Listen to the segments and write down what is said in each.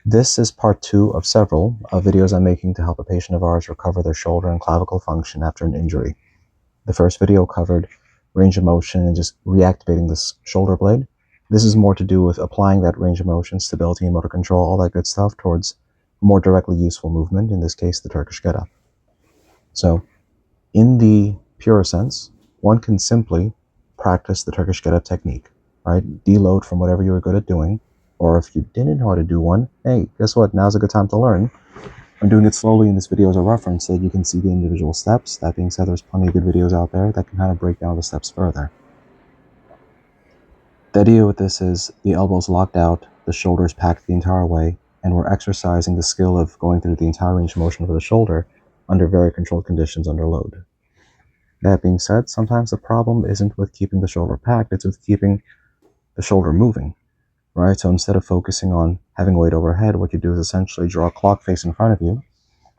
This is part 2 of several videos I'm making to help a patient of ours recover their shoulder and clavicle function after an injury. The first video covered range of motion and just reactivating the shoulder blade. This is more to do with applying that range of motion, stability and motor control, all that good stuff, towards more directly useful movement, in this case the Turkish get-up. So, in the pure sense, one can simply practice the Turkish get-up technique, right? Deload from whatever you were good at doing, or if you didn't know how to do one, hey, guess what? Now's a good time to learn. I'm doing it slowly in this video as a reference so that you can see the individual steps. That being said, there's plenty of good videos out there that can kind of break down the steps further. The idea with this is the elbow's locked out, the shoulders packed the entire way, and we're exercising the skill of going through the entire range of motion of the shoulder under very controlled conditions under load. That being said, sometimes the problem isn't with keeping the shoulder packed, it's with keeping the shoulder moving, right? So instead of focusing on having weight overhead, what you do is essentially draw a clock face in front of you,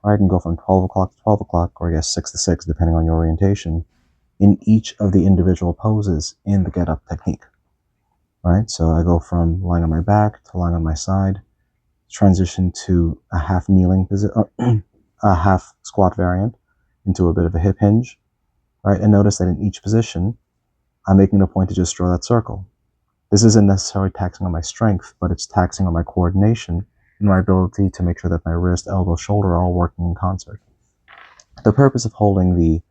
right, and go from 12 o'clock to 12 o'clock, or I guess 6 to 6, depending on your orientation, in each of the individual poses in the get-up technique, right? So I go from lying on my back to lying on my side, transition to a half kneeling position, a half squat variant, into a bit of a hip hinge, right? And notice that in each position, I'm making a point to just draw that circle. This isn't necessarily taxing on my strength, but it's taxing on my coordination and my ability to make sure that my wrist, elbow, shoulder are all working in concert. The purpose of holding the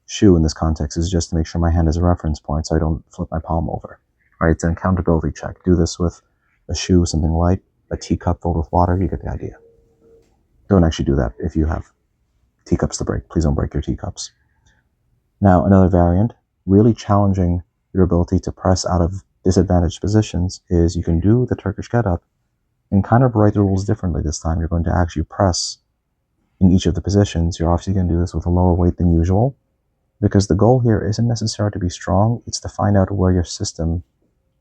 shoe in this context is just to make sure my hand is a reference point so I don't flip my palm over. Right? It's an accountability check. Do this with a shoe, something light, a teacup filled with water, you get the idea. Don't actually do that if you have teacups to break. Please don't break your teacups. Now, another variant, really challenging your ability to press out of disadvantaged positions, is you can do the Turkish get-up and kind of write the rules differently this time. You're going to actually press in each of the positions. You're obviously going to do this with a lower weight than usual, because the goal here isn't necessarily to be strong, it's to find out where your system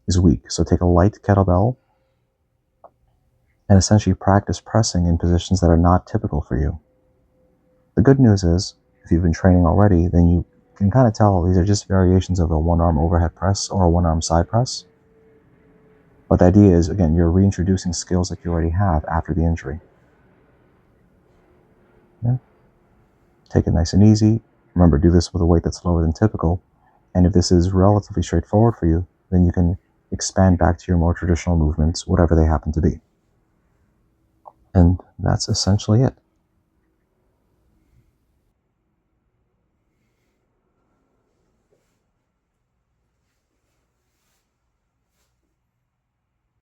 is weak. So take a light kettlebell and essentially practice pressing in positions that are not typical for you. The good news is, if you've been training already, then you can kind of tell these are just variations of a one-arm overhead press or a one-arm side press. But the idea is, again, you're reintroducing skills that you already have after the injury. Yeah. Take it nice and easy. Remember, do this with a weight that's lower than typical. And if this is relatively straightforward for you, then you can expand back to your more traditional movements, whatever they happen to be. And that's essentially it.